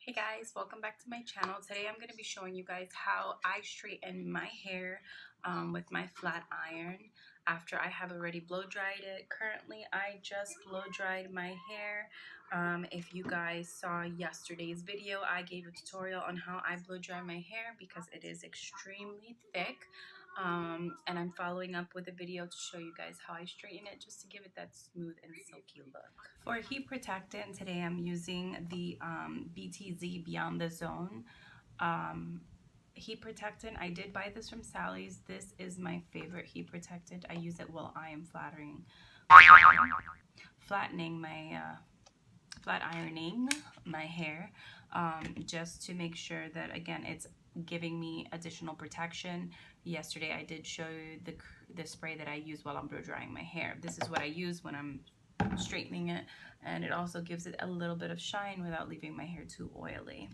Hey guys, welcome back to my channel. Today I'm going to be showing you guys how I straighten my hair with my flat iron after I have already blow dried it. Currently I just blow dried my hair. If you guys saw yesterday's video, I gave a tutorial on how I blow dry my hair because it is extremely thick. And I'm following up with a video to show you guys how I straighten it, just to give it that smooth and silky look. For heat protectant, today I'm using the BTZ Beyond the Zone heat protectant. I did buy this from Sally's. This is my favorite heat protectant. I use it while I am flat ironing my hair, just to make sure that, again, it's giving me additional protection. Yesterday I did show you the spray that I use while I'm blow drying my hair. This is what I use when I'm straightening it, and it also gives it a little bit of shine without leaving my hair too oily.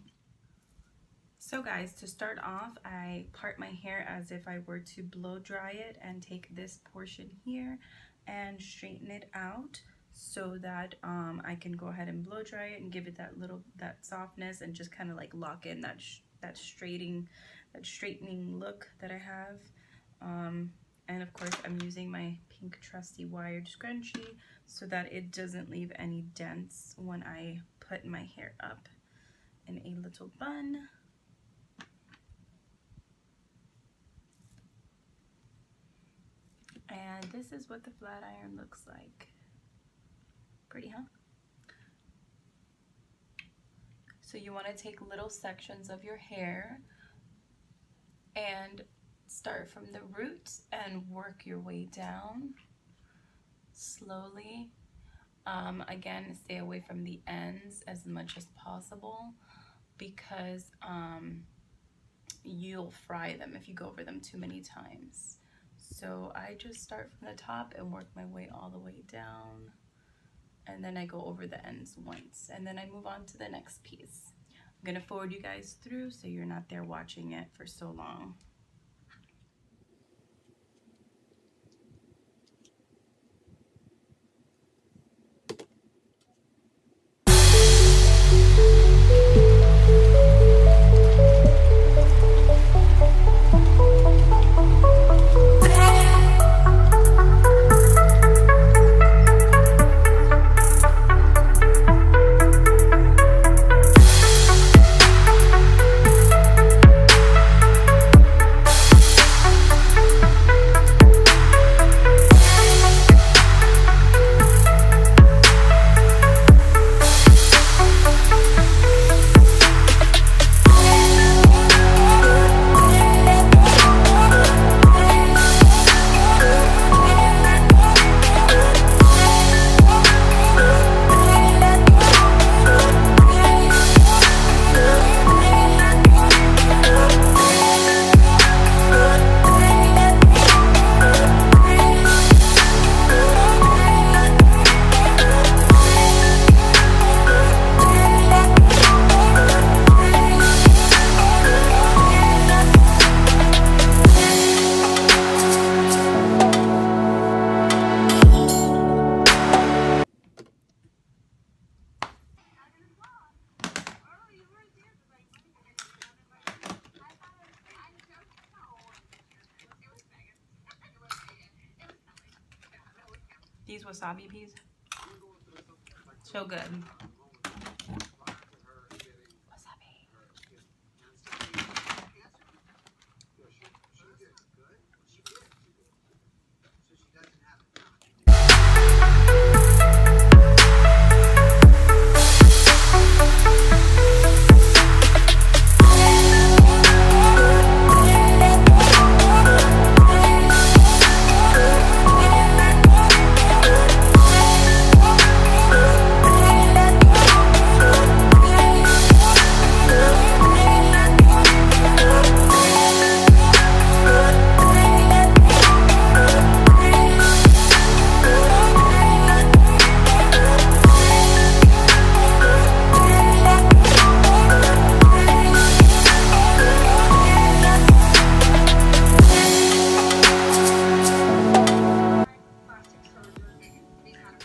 So guys, to start off, I part my hair as if I were to blow dry it and take this portion here and straighten it out so that I can go ahead and blow dry it and give it that softness and just kind of like lock in that straightening look that I have. And of course I'm using my pink trusty wired scrunchie so that it doesn't leave any dents when I put my hair up in a little bun. And this is what the flat iron looks like. Pretty, huh? So you want to take little sections of your hair and start from the roots and work your way down slowly. Again, stay away from the ends as much as possible because you'll fry them if you go over them too many times. So I just start from the top and work my way all the way down, and then I go over the ends once, and then I move on to the next piece. I'm gonna forward you guys through so you're not there watching it for so long. These wasabi peas, so good.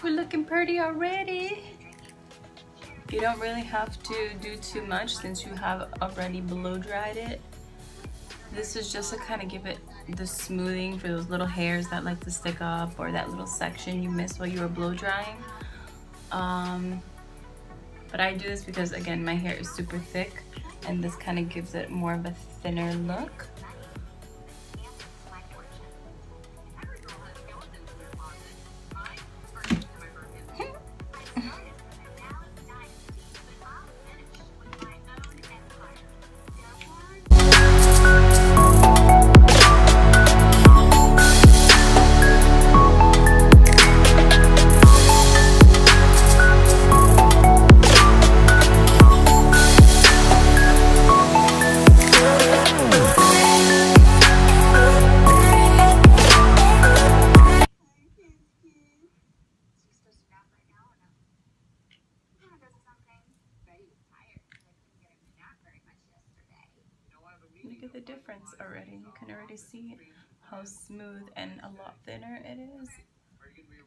We're looking pretty already. You don't really have to do too much since you have already blow dried it. This is just to kind of give it the smoothing for those little hairs that like to stick up, or that little section you missed while you were blow drying. But I do this because, again, my hair is super thick, and this kind of gives it more of a thinner look. Look at the difference already. You can already see how smooth and a lot thinner it is.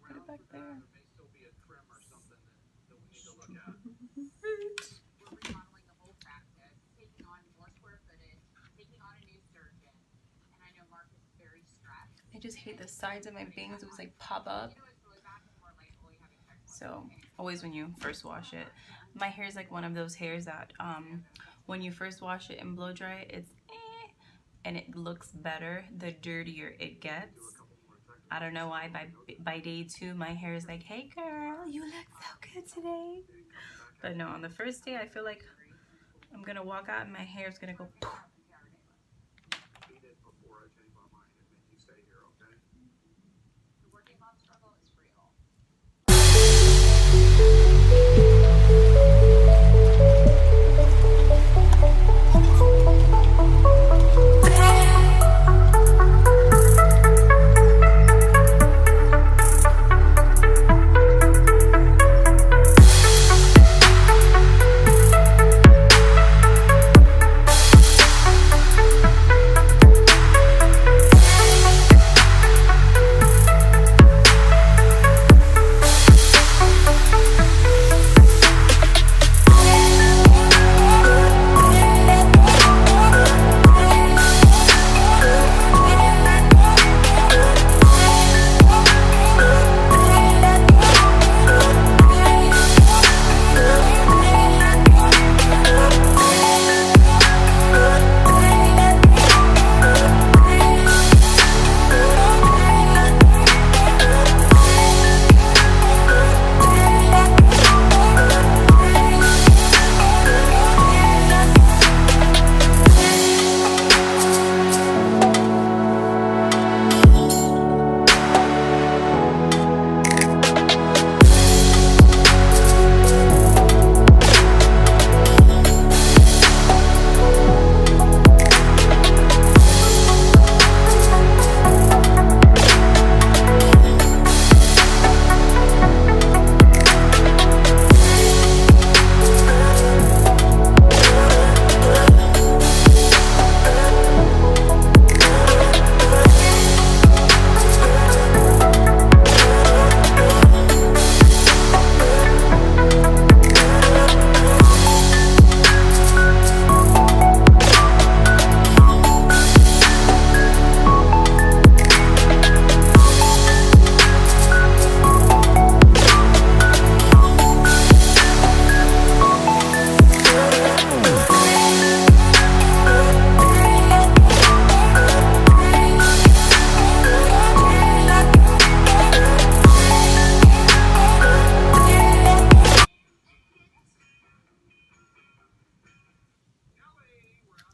Put it back there. I just hate the sides of my bangs. It was like pop up. So always when you first wash it, my hair is like one of those hairs that when you first wash it and blow dry it, it's and it looks better the dirtier it gets. I don't know why. By day 2, my hair is like, hey girl, you look so good today. But no, on the first day, I feel like I'm gonna walk out and my hair is gonna go poof.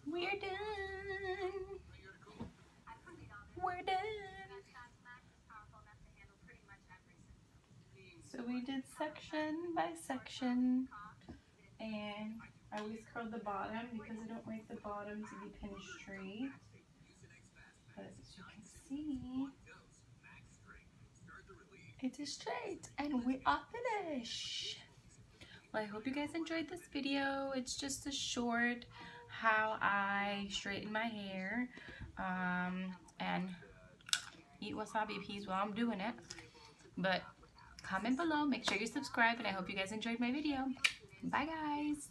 We're done. We're done. So we did section by section, and I always curl the bottom because I don't like the bottom to be pinned straight. But as you can see, it is straight, and we are finished. Well, I hope you guys enjoyed this video. It's just a short how I straighten my hair and eat wasabi peas while I'm doing it. But comment below, make sure you subscribe, and I hope you guys enjoyed my video. Bye, guys.